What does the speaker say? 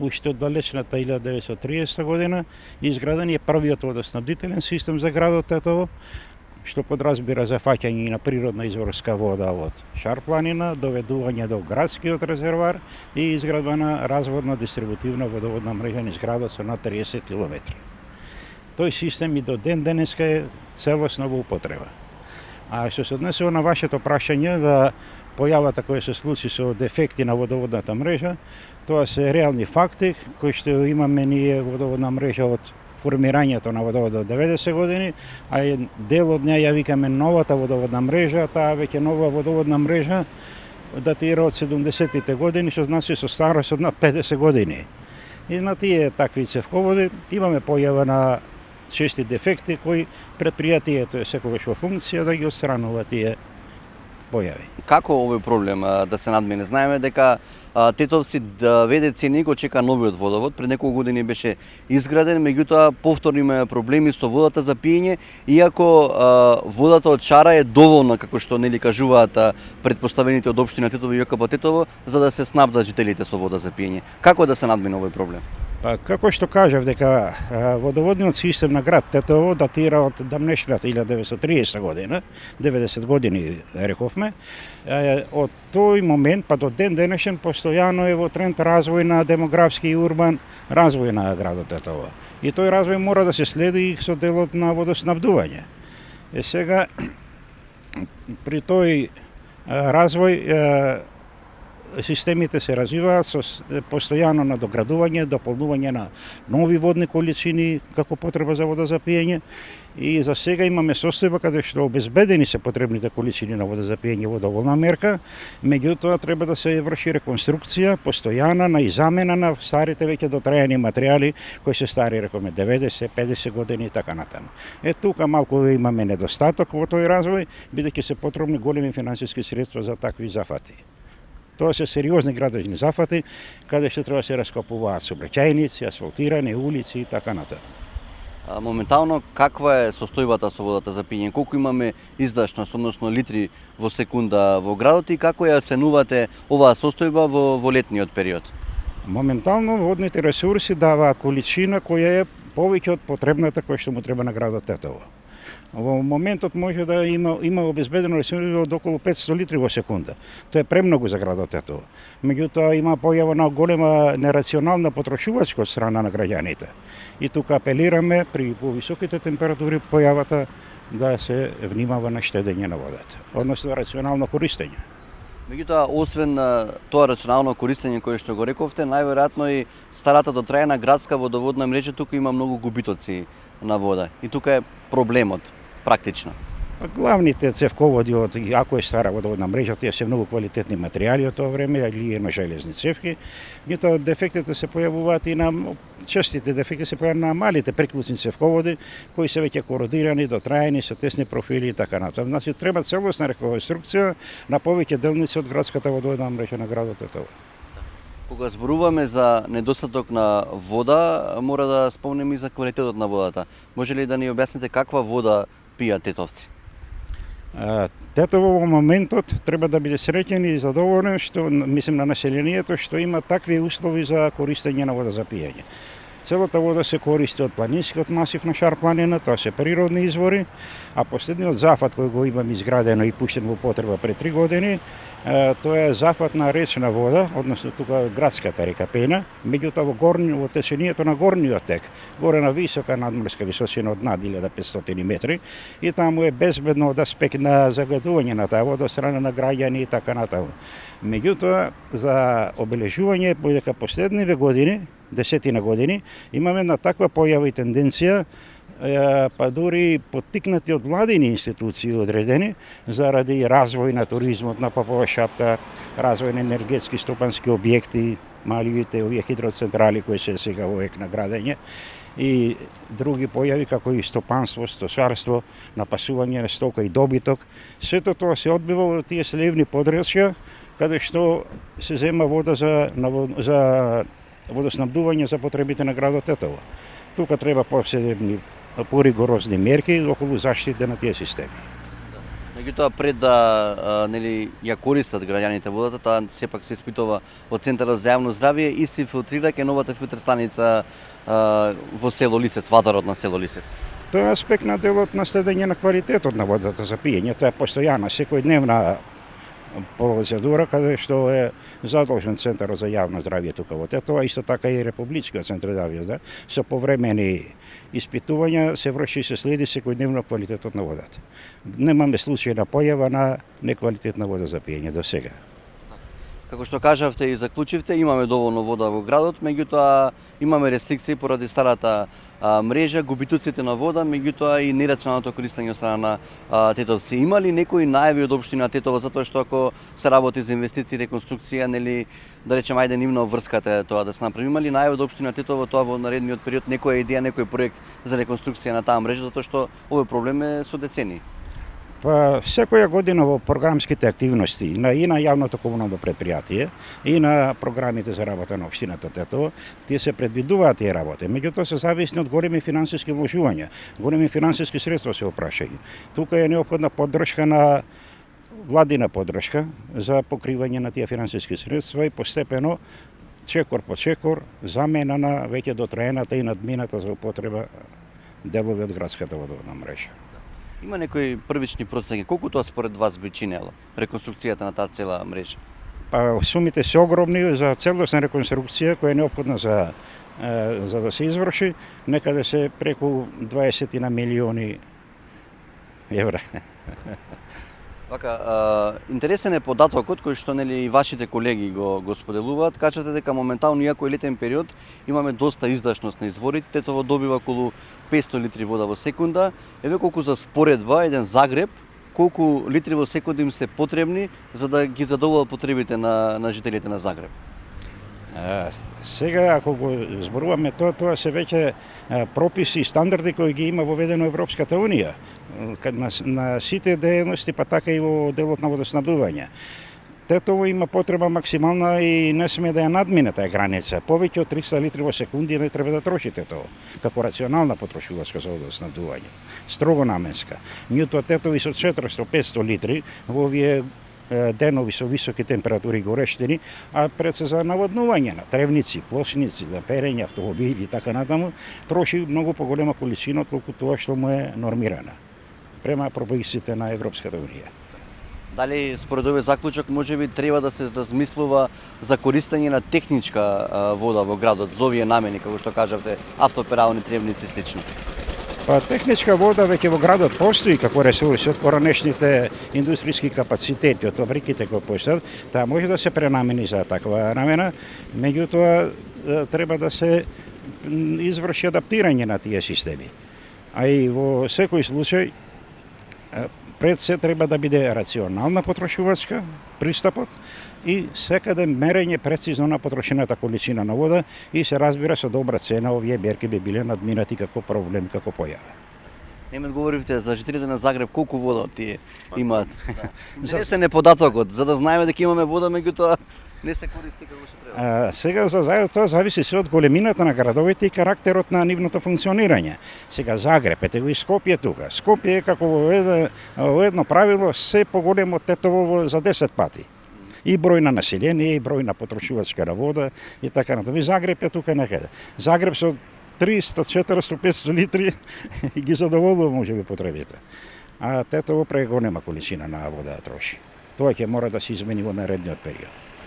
уште од далечната 1930 година изграден е првиот водоснабдителен систем за градот Тетово, што подразбира зафаќање и на природна изворска вода од Шар-планина, доведување до градскиот резервоар и изградба на разводна дистрибутивна водоводна мрежа низ градот со над 30 км. Тој систем и до ден денеска е целосно во употреба. А што се однесува на вашето прашање за појавата која се случи со дефекти на водоводната мрежа, тоа се реални факти кои што имаме ние водоводна мрежа од формирањето на водоводот 90 години, а дел од неја ја викаме новата водоводна мрежа, таа веќе нова водоводна мрежа датира од 70-тите години, што значи со старост од над 50 години. И на тие такви цевководи имаме појава на чести дефекти кои предпријатието е секогаш во функција да ги отстранува тие појави. Како овој проблем да се надмине? Знаеме дека Тетовци веде цени го чека новиот водовод, пред неколку години беше изграден, меѓутоа повторно има проблеми со водата за пиење, иако водата од Шара е доволна, како што нели кажуваат претпоставените од општина Тетово и ЈКП Тетово, за да се снабдат жителите со вода за пиење. Како да се надмине овој проблем? Па, како што кажав дека водоводниот систем на град Тетово датира од давнешната 1930 година, 90 години рековме, од тој момент па до ден денешен постојано е во тренд развој на демографски и урбан развој на градот Тетово. И тој развој мора да се следи и со делот на водоснабдување. Сега при тој развој системите се развиваат со постојано надоградување, дополнување на нови водни количини како потреба за вода за пиење. И за сега имаме состојба каде што обезбедени се потребните количини на вода за пиење во доволна мерка, меѓутоа треба да се врши реконструкција постојана на и замена на старите веќе дотрајани материјали кои се стари, рекоме, 90-50 години и така натаму. Тука малку имаме недостаток во тој развој, бидејќи се потребни големи финансиски средства за такви зафати. Тоа се сериозни градежни зафати, каде што треба да се раскопуваат сообраќајници, асфалтирани улици и така натаму. Моментално каква е состојбата со водата за пиење? Колку имаме издашност, односно литри во секунда во градот и како ја оценувате оваа состојба во летниот период? Моментално водните ресурси даваат количина која е повеќе од потребната која што му треба на градот Тетово. Во моментот може да има обезбедено ресурси од околу 500 литри во секунда. Тоа е премногу за градот Тетово. Меѓутоа има појава на голема нерационална потрошувачка од страна на граѓаните. И тука апелираме при повисоките температури појавата да се внимава на штедење на водата, односно рационално користење. Меѓутоа, освен тоа рационално користење кое што го рековте, најверојатно и старата дотрајана градска водоводна мрежа тука има многу губитоци на вода. И тука е проблемот, практично. Главните цевководи од ако е стара водоводна мрежа, тие се многу квалитетни материјали од тоа време, глиено железни цевки. Меѓутоа дефектите се појавуваат и на честите дефекти се појавуваат на малите приклучни цевководи кои се веќе кородирани, дотраени, со тесни профили и така натаму. Значи треба целосна реконструкција на повеќе делници од градската водоводна мрежа на градот Тетово. Кога зборуваме за недостаток на вода, мора да спомнеме и за квалитетот на водата. Може ли да ни објасните каква вода пијат тетовци? Тетово во моментот треба да биде среќен и задоволен што мислим на населението што има такви услови за користење на вода за пиење. Целата вода се користи од планинскиот масив на Шар-планина, тоа се природни извори, а последниот зафат кој го имам изградено и пуштен во потреба пред 3 години, тоа е зафат на речна вода, односно тука градската река Пена, меѓутоа во течението на горниот тек, горе на висока надморска височина од над 1500 метри, и таму е безбедно од аспект на загадување на таа вода од страна на граѓани и така натаму. Меѓутоа, за обележување дека последниве години, десетина години, имаме на таква појава и тенденција, па дури поттикнати од владини институции одредени, заради развој на туризмот на Попова шапка, развој на енергетски стопански објекти, малите овие хидроцентрали кои се сега во ек на градење, и други појави како и стопанство, стошарство, напасување на стока и добиток. Сето тоа се одбива во тие сливни подречја, каде што се зема вода за водоснабдување за потребите на градот Тетово. Тука треба посебни поригорозни мерки околу заштита на тие системи. Меѓутоа пред да нели ја користат граѓаните водата, таа сепак се испитува од Центарот за јавно здравје и се филтрира кај новата филтер станица во село Лисец, вадарот на село Лисец. Тоа е аспект на делот на следење на квалитетот на водата за пиење. Тоа е постојана, секојдневна процедура каде што е задолжен Центарот за јавно здравје тука во Тетово, а исто така и Републичкиот центар за јавно здравје. Со повремени испитувања се врши и се следи секојдневно квалитетот на водата. Немаме случај на појава на неквалитетна вода за пиење до сега. Како што кажавте и заклучивте, имаме доволно вода во градот, меѓутоа имаме рестрикции поради старата мрежа, губитуците на вода, меѓутоа и нерационалното користење од страна на тетовци. Има ли некои најави од општина Тетово затоа што ако се работи за инвестиции, реконструкција, нели да речеме ајде нивна врската е тоа да се направи? Има ли најави од општина Тетово тоа во наредниот период некоја идеја, некој проект за реконструкција на таа мрежа затоа што овој проблем е со децении? Па секоја година во програмските активности и на јавното комунално предпријатие и на програмите за работа на општината Тетово, тие се предвидуваат тие работи. Меѓутоа се зависни од големи финансиски вложувања, големи финансиски средства се опрашају. Тука е неопходна поддршка на владина поддршка за покривање на тие финансиски средства и постепено чекор по чекор замена на веќе дотраената и надмината за употреба делови од градската водоводна мрежа. Има некои првични проценки, колку тоа според вас би чинело реконструкцијата на таа цела мрежа? Па сумите се огромни за целосна реконструкција која е неопходна за да се изврши, некаде се преку 20 на милиони евра. Вака, интересен е податокот кој што нели и вашите колеги го споделуваат. Кажате дека моментално иако е летен период, имаме доста издашност на изворите. Тетово добива околу 500 литри вода во секунда. Еве колку за споредба, еден Загреб, колку литри во секунда им се потребни за да ги задоволат потребите на жителите на Загреб? Сега, ако го зборуваме тоа се веќе прописи и стандарди кои ги има воведено Европската Унија на сите дејности, па така и во делот на водоснабдување. Тетово има потреба максимална и не сме да ја надмине таа граница. Повеќе од 300 литри во секунди не треба да троши Тетово, како рационална потрошувачка за водоснабдување, строго наменска. Меѓутоа Тетово и со 400-500 литри во овие денови со високи температури горештини, а пред се за наводнување на тревници, плошници, за перење автомобили и така натаму, троши многу поголема количина отколку тоа што му е нормирана према прописите на Европската Унија. Дали според овој заклучок можеби треба да се размислува за користење на техничка вода во градот за овие намени, како што кажавте, автоперални тревници и слично? Па техничка вода веќе во градот постои како ресурс од поранешните индустријски капацитети од фабриките кои постојат, таа може да се пренамени за таква намена, меѓутоа треба да се изврши адаптирање на тие системи. А и во секој случај пред се треба да биде рационална потрошувачка пристапот и секаде мерење прецизно на потрошената количина на вода и се разбира со добра цена овие берки би биле надминати како проблем, како појава. Не ми одговоривте за жителите на Загреб колку вода тие имаат. Интересен е податокот, за да знаеме дека имаме вода, меѓутоа не се користи како што треба. Сега за Загреб тоа зависи се од големината на градовите и карактерот на нивното функционирање. Сега Загреб, ете го и Скопје тука. Скопје е како во едно правило се поголемо од Тетово за 10 пати. И број на население, и број на потрошувачка на вода и така натаму. Загреб е тука некаде. Загреб со 300, 400, 500 литри и ги задоволува можеби потребите. А Тетово преголема количина на вода да троши. Тоа ќе мора да се измени во наредниот период.